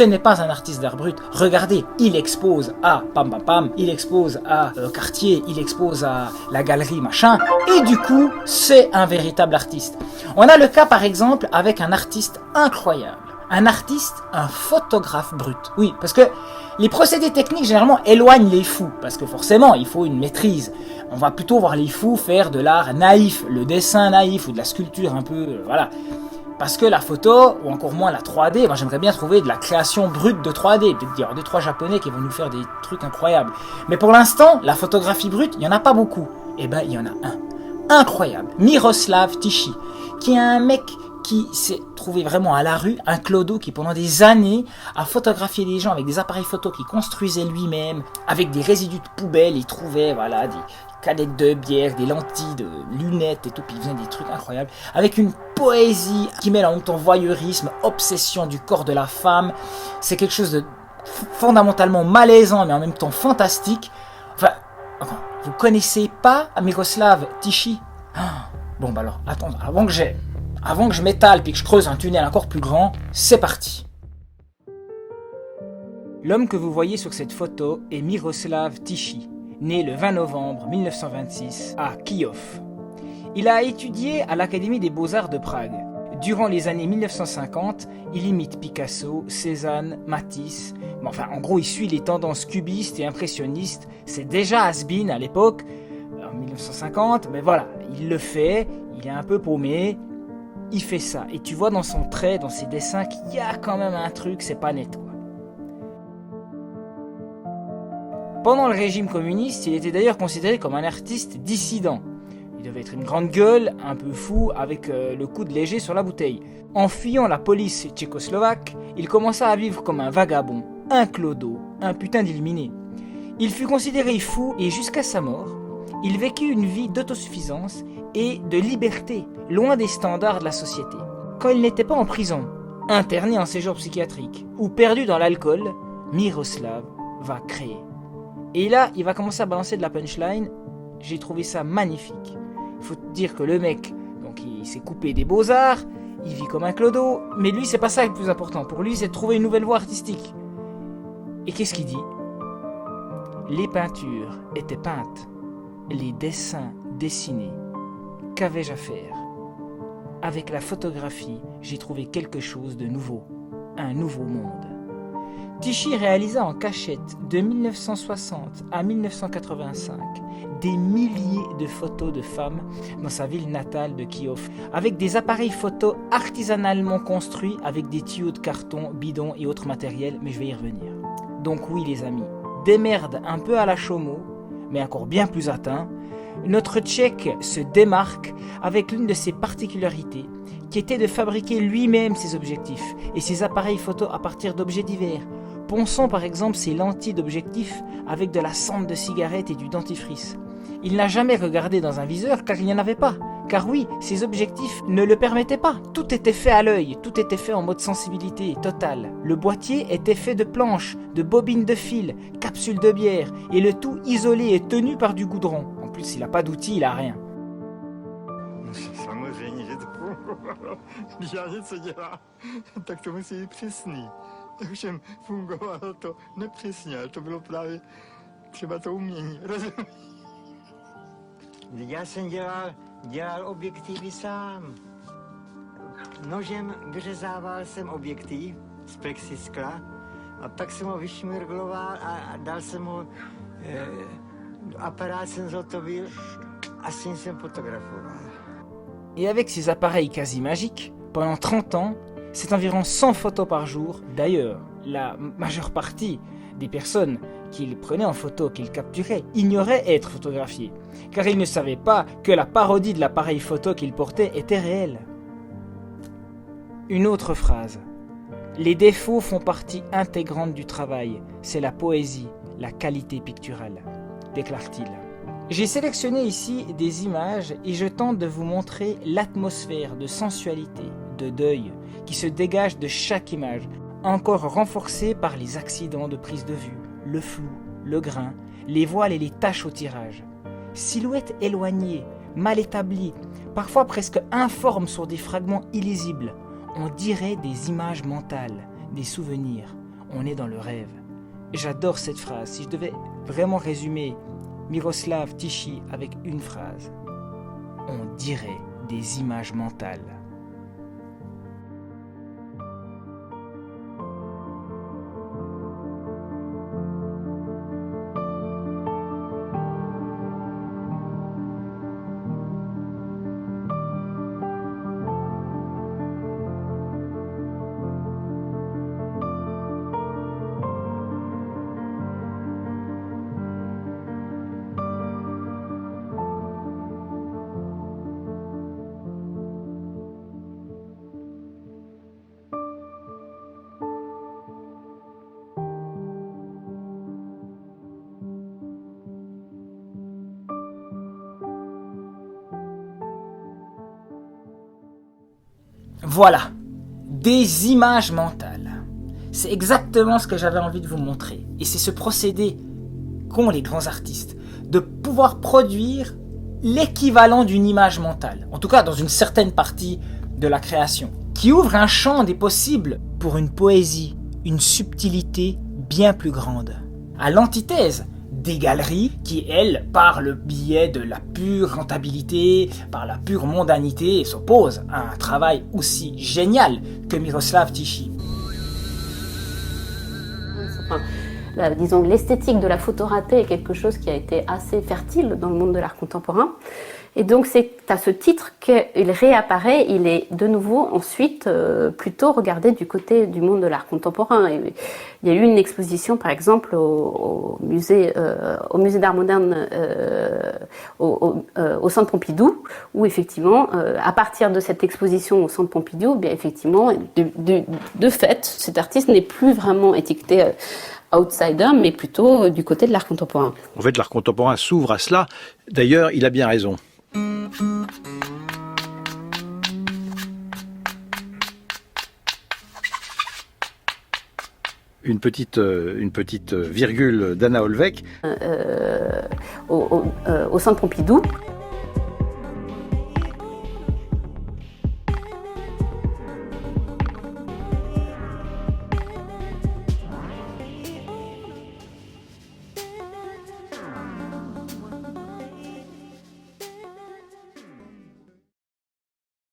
ce n'est pas un artiste d'art brut. Regardez, il expose à Pam Pam Pam, il expose à Cartier, il expose à la galerie machin, et du coup, c'est un véritable artiste. On a le cas par exemple avec un artiste incroyable. Un artiste, un photographe brut. Oui, parce que les procédés techniques généralement éloignent les fous, parce que forcément il faut une maîtrise. On va plutôt voir les fous faire de l'art naïf, le dessin naïf ou de la sculpture un peu, voilà. Parce que la photo, ou encore moins la 3D, moi j'aimerais bien trouver de la création brute de 3D, peut-être dire 2-3 japonais qui vont nous faire des trucs incroyables. Mais pour l'instant, la photographie brute, il n'y en a pas beaucoup. Eh ben il y en a un, incroyable, Miroslav Tichy, qui est un mec qui s'est trouvé vraiment à la rue, un clodo qui pendant des années a photographié des gens avec des appareils photo qu'il construisait lui-même, avec des résidus de poubelle, il trouvait voilà, des canettes de bière, des lentilles de lunettes et tout, puis il faisait des trucs incroyables, avec une poésie qui mêle en même temps voyeurisme, obsession du corps de la femme, c'est quelque chose de fondamentalement malaisant mais en même temps fantastique. Enfin, vous connaissez pas Miroslav Tichy? Bon bah alors, attends, avant que je m'étale puis que je creuse un tunnel encore plus grand, c'est parti. L'homme que vous voyez sur cette photo est Miroslav Tichy, né le 20 novembre 1926 à Kijów. Il a étudié à l'Académie des Beaux-Arts de Prague. Durant les années 1950, il imite Picasso, Cézanne, Matisse. Mais enfin, en gros, il suit les tendances cubistes et impressionnistes. C'est déjà has-been à l'époque, en 1950, mais voilà, il le fait, il est un peu paumé. Il fait ça, et tu vois dans son trait, dans ses dessins, qu'il y a quand même un truc, c'est pas net, quoi. Pendant le régime communiste, il était d'ailleurs considéré comme un artiste dissident. Il devait être une grande gueule, un peu fou, avec le coude léger sur la bouteille. En fuyant la police tchécoslovaque, il commença à vivre comme un vagabond, un clodo, un putain d'illuminé. Il fut considéré fou, et jusqu'à sa mort, il vécut une vie d'autosuffisance et de liberté, loin des standards de la société. Quand il n'était pas en prison, interné en séjour psychiatrique ou perdu dans l'alcool, Miroslav va créer. Et là, il va commencer à balancer de la punchline. J'ai trouvé ça magnifique. Il faut dire que le mec, donc il s'est coupé des beaux-arts, il vit comme un clodo, mais lui, c'est pas ça le plus important. Pour lui, c'est de trouver une nouvelle voie artistique. Et qu'est-ce qu'il dit? Les peintures étaient peintes, les dessins dessinés. Qu'avais-je à faire? Avec la photographie, j'ai trouvé quelque chose de nouveau, un nouveau monde. Tichy réalisa en cachette de 1960 à 1985 des milliers de photos de femmes dans sa ville natale de Kijów, avec des appareils photo artisanalement construits avec des tuyaux de carton, bidons et autres matériels, mais je vais y revenir. Donc oui les amis, des merdes un peu à la Chomo, mais encore bien plus atteint, notre Tchèque se démarque avec l'une de ses particularités, qui était de fabriquer lui-même ses objectifs et ses appareils photo à partir d'objets divers, ponçant par exemple ses lentilles d'objectif avec de la cendre de cigarette et du dentifrice. Il n'a jamais regardé dans un viseur car il n'y en avait pas. Car oui, ses objectifs ne le permettaient pas. Tout était fait à l'œil, tout était fait en mode sensibilité totale. Le boîtier était fait de planches, de bobines de fil, capsules de bière, et le tout isolé et tenu par du goudron. En plus, il n'a pas d'outils, il n'a rien. Samozřejmě, že to fungovalo. Když já něco dělám, tak to musí být přesný. Ovšem fungovalo to nepřesně, ale to bylo právě třeba to umění. Rozumíš? Já jsem dělal objektivy sám. Nožem vyřezával jsem objektiv z plexiskla a pak jsem ho vyšmirgloval a dal jsem ho, aparát jsem zhotovil a s tím jsem fotografoval. Et avec ces appareils quasi magiques, pendant 30 ans, c'est environ 100 photos par jour. D'ailleurs, la majeure partie des personnes qu'il prenait en photo, qu'il capturait, ignoraient être photographiés, car ils ne savaient pas que la parodie de l'appareil photo qu'il portait était réelle. Une autre phrase. Les défauts font partie intégrante du travail, c'est la poésie, la qualité picturale, déclare-t-il. J'ai sélectionné ici des images et je tente de vous montrer l'atmosphère de sensualité, de deuil, qui se dégage de chaque image, encore renforcée par les accidents de prise de vue, le flou, le grain, les voiles et les taches au tirage. Silhouettes éloignées, mal établies, parfois presque informes sur des fragments illisibles, on dirait des images mentales, des souvenirs. on est dans le rêve. Et j'adore cette phrase. Si je devais vraiment résumer Miroslav Tichy avec une phrase, on dirait des images mentales. Voilà, des images mentales. C'est exactement ce que j'avais envie de vous montrer. Et c'est ce procédé qu'ont les grands artistes, de pouvoir produire l'équivalent d'une image mentale, en tout cas dans une certaine partie de la création, qui ouvre un champ des possibles pour une poésie, une subtilité bien plus grande. À l'antithèse des galeries qui, elles, par le biais de la pure rentabilité, par la pure mondanité, s'opposent à un travail aussi génial que Miroslav Tichy. Disons, l'esthétique de la photo ratée est quelque chose qui a été assez fertile dans le monde de l'art contemporain. Et donc c'est à ce titre qu'il réapparaît, il est de nouveau ensuite plutôt regardé du côté du monde de l'art contemporain. Et il y a eu une exposition par exemple au musée d'art moderne au Centre Pompidou, où effectivement à partir de cette exposition au Centre Pompidou, bien effectivement de fait cet artiste n'est plus vraiment étiqueté outsider, mais plutôt du côté de l'art contemporain. En fait, l'art contemporain s'ouvre à cela. D'ailleurs, il a bien raison. Une petite virgule d'Anna Olvec. Au Centre Pompidou.